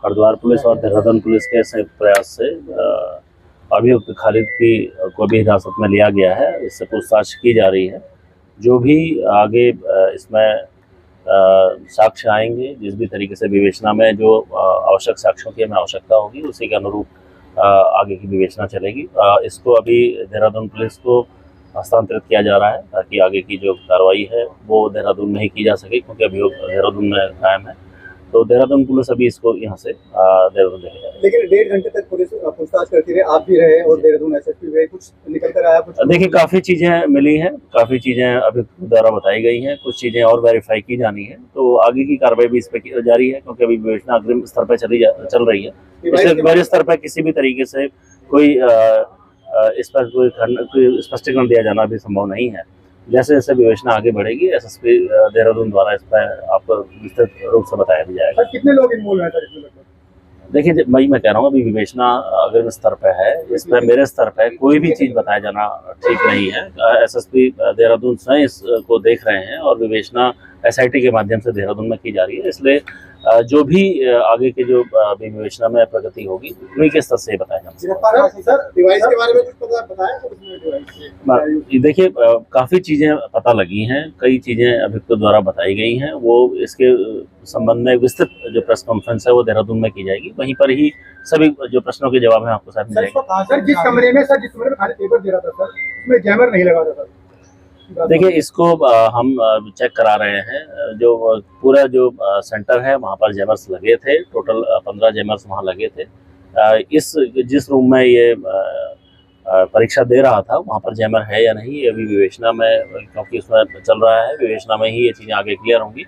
Haridwar police और Dehradun police के संयुक्त प्रयास से अभियुक्त खालिद को भी हिरासत में लिया गया है। इससे पूछताछ की जा रही है। जो भी आगे इसमें साक्ष्य आएंगे, जिस भी तरीके से विवेचना में जो आवश्यक साक्ष्यों की हमें आवश्यकता होगी, उसी के अनुरूप आगे की विवेचना चलेगी। इसको अभी देहरादून पुलिस को हस्तांतरित किया जा रहा है ताकि आगे की जो कार्रवाई है वो देहरादून में ही की जा सके, क्योंकि अभियोग देहरादून में कायम है। तो देहरादून पुलिस अभी इसको यहाँ से देहरादून लेके जाएगी। लेकिन 1.5 घंटे तक पुलिस पूछताछ करती रहे, आप भी रहे और देहरादून एसएसपी रहे, कुछ निकल कर आया? कुछ देखिए, काफ़ी चीज़ें मिली हैं, काफ़ी चीज़ें अभी द्वारा बताई गई हैं, कुछ चीज़ें और वेरीफाई की जानी है। तो आगे की कार्रवाई भी इस पर जारी है, क्योंकि अभी विवेचना अग्रिम स्तर पर चल रही है। इसलिए बड़े स्तर पर किसी भी तरीके से कोई इस पर कोई स्पष्टीकरण दिया जाना भी संभव नहीं है। जैसे जैसे विवेचना आगे बढ़ेगी, एसएसपी देहरादून द्वारा इस पर आपको विस्तृत रूप से बताया भी जाएगा। कितने लोग इन्वॉल्व हैं सर इसमें? देखिए, मैं कह रहा हूँ अभी विवेचना अग्रिम स्तर पे है। इस पर मेरे स्तर पे कोई भी चीज़ बताया जाना ठीक नहीं है। एसएसपी देहरादून स्वयं इसको देख रहे हैं और विवेचना एसआईटी के माध्यम से देहरादून में की जा रही है। इसलिए जो भी आगे के जो विवेचना में प्रगति होगी, उन्हीं के स्तर से बताया जाना। सर डिवाइस के बारे में कुछ बताया? देखिए, काफ़ी चीज़ें पता लगी हैं, कई चीज़ें अभियुक्त द्वारा बताई गई हैं। वो इसके संबंध में विस्तृत जो प्रेस कॉन्फ्रेंस है वो देहरादून में की जाएगी। वहीं पर ही सभी जो प्रश्नों के जवाब हैं आपको साथ मिलेंगे। सर जिस कमरे में खाली पेपर दे रहा था सर, उसमें जैमर नहीं लगा था सर? देखिए, इसको हम चेक करा रहे हैं। जो पूरा जो सेंटर है वहाँ पर जैमर्स लगे थे, टोटल 15 जैमर्स वहाँ लगे थे। जिस रूम में ये परीक्षा दे रहा था वहाँ पर जैमर है या नहीं, ये अभी विवेचना में, क्योंकि उसमें चल रहा है, विवेचना में ही ये चीज़ें आगे क्लियर होंगी।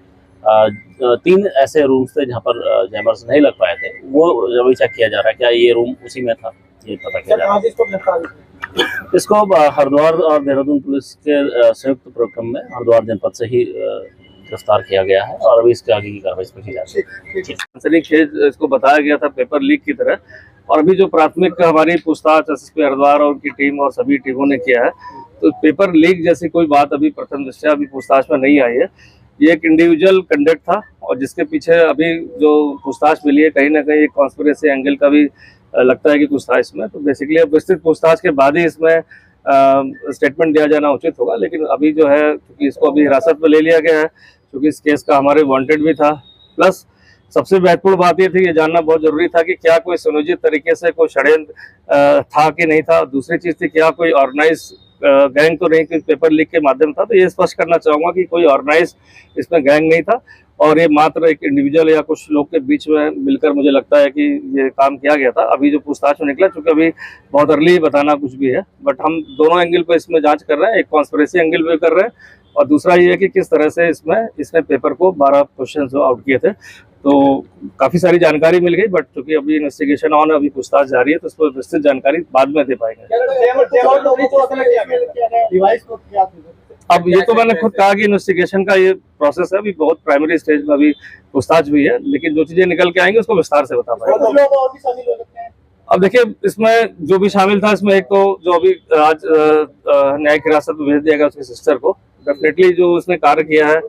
3 ऐसे रूम्स थे जहाँ पर जैमर्स नहीं लग पाए थे, वो अभी चेक किया जा रहा है क्या ये रूम उसी में था, ये पता किया जा रहा है। इसको हरिद्वार और देहरादून पुलिस के संयुक्त उपक्रम में हरिद्वार जनपद से ही गिरफ्तार किया गया है और अभी इसके आगे की कार्रवाई इस पर की जा रही है। इसको बताया गया था पेपर लीक की तरह, और अभी जो प्राथमिक हमारी पूछताछ एसएसपी हरिद्वार और उनकी टीम और सभी टीमों ने किया है, तो पेपर लीक जैसी कोई बात अभी प्रथम दृष्टया अभी पूछताछ में नहीं आई है। ये एक इंडिविजुअल कंडक्ट था और जिसके पीछे अभी जो पूछताछ मिली है, कहीं ना कहीं एक कॉन्स्पिरेसी एंगल का भी लगता है कि कुछ था इसमें। तो बेसिकली अब विस्तृत पूछताछ के बाद ही इसमें स्टेटमेंट दिया जाना उचित होगा। लेकिन अभी जो है, क्योंकि इसको अभी हिरासत में ले लिया गया है, क्योंकि इस केस का हमारे वांटेड भी था, प्लस सबसे महत्वपूर्ण बात ये थी, ये जानना बहुत जरूरी था कि क्या कोई सुनियोजित तरीके से कोई षड्यंत्र था कि नहीं था। दूसरी चीज़ थी, क्या कोई ऑर्गेनाइज गैंग तो नहीं कि पेपर लीक के माध्यम था। तो ये स्पष्ट करना चाहूँगा कि कोई ऑर्गेनाइज इसमें गैंग नहीं था और ये मात्र एक इंडिविजुअल या कुछ लोग के बीच में मिलकर मुझे लगता है कि ये काम किया गया था। अभी जो पूछताछ में निकला, चूँकि अभी बहुत अर्ली बताना कुछ भी है, बट हम दोनों एंगल पर इसमें जांच कर रहे हैं। एक कॉन्स्पिरेसी एंगल पे कर रहे हैं और दूसरा ये है कि किस तरह से इसने पेपर को 12 क्वेश्चन जो आउट किए थे। तो काफ़ी सारी जानकारी मिल गई, बट चूँकि अभी इन्वेस्टिगेशन ऑन, अभी पूछताछ जारी है, तो उस पर विस्तृत जानकारी बाद में दे पाएंगे। अब ये तो मैंने खुद कहा कि इन्वेस्टिगेशन का ये प्रोसेस है, अभी बहुत प्राइमरी स्टेज में अभी पूछताछ भी है, लेकिन जो चीजें निकल के आएंगी उसको विस्तार से बता पाएंगे। अब देखिए, इसमें जो भी शामिल था, इसमें एक तो जो अभी आज न्यायिक हिरासत में भेज दिया गया उसके सिस्टर को, डेफिनेटली जो उसने कार्य किया है,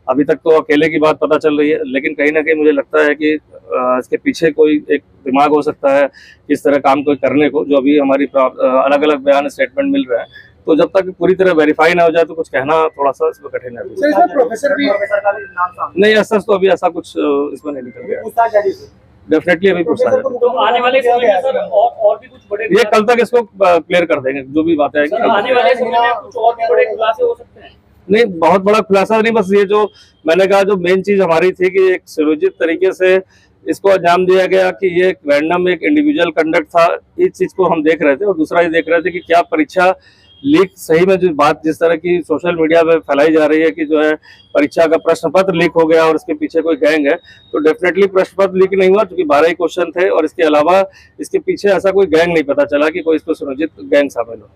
अभी तक तो अकेले की बात पता चल रही है, लेकिन कहीं ना कहीं मुझे लगता है कि इसके पीछे कोई एक दिमाग हो सकता है इस तरह काम कोई करने को, जो अभी हमारी अलग अलग बयान स्टेटमेंट मिल रहा है। तो जब तक पूरी तरह वेरीफाई ना हो जाए तो कुछ कहना थोड़ा सा इसमें कठिन है। नहीं, ऐसा तो अभी ऐसा कुछ इसमें नहीं निकल गया। डेफिनेटली अभी पूछता है। तो आने वाले समय में सर और भी कुछ बड़े, ये कल तक इसको क्लियर कर देंगे, जो भी बातें आएगी। आने वाले समय में कुछ और भी बड़े खुलासे हो सकते हैं? नहीं, बहुत बड़ा खुलासा नहीं, बस ये जो मैंने कहा, जो मेन चीज हमारी थी कि एक सुनियोजित तरीके से इसको अंजाम दिया गया, कि ये एक रैंडम एक इंडिविजुअल कंडक्ट था। इस चीज को हम देख रहे थे और दूसरा ये देख रहे थे कि क्या परीक्षा लीक सही में, जो बात जिस तरह की सोशल मीडिया पे फैलाई जा रही है कि जो है परीक्षा का प्रश्न पत्र लीक हो गया और इसके पीछे कोई गैंग है, तो डेफिनेटली प्रश्न पत्र लीक नहीं हुआ, क्योंकि 12 ही क्वेश्चन थे और इसके अलावा इसके पीछे ऐसा कोई गैंग नहीं पता चला कि कोई इस पर सुनियोजित गैंग शामिल हो।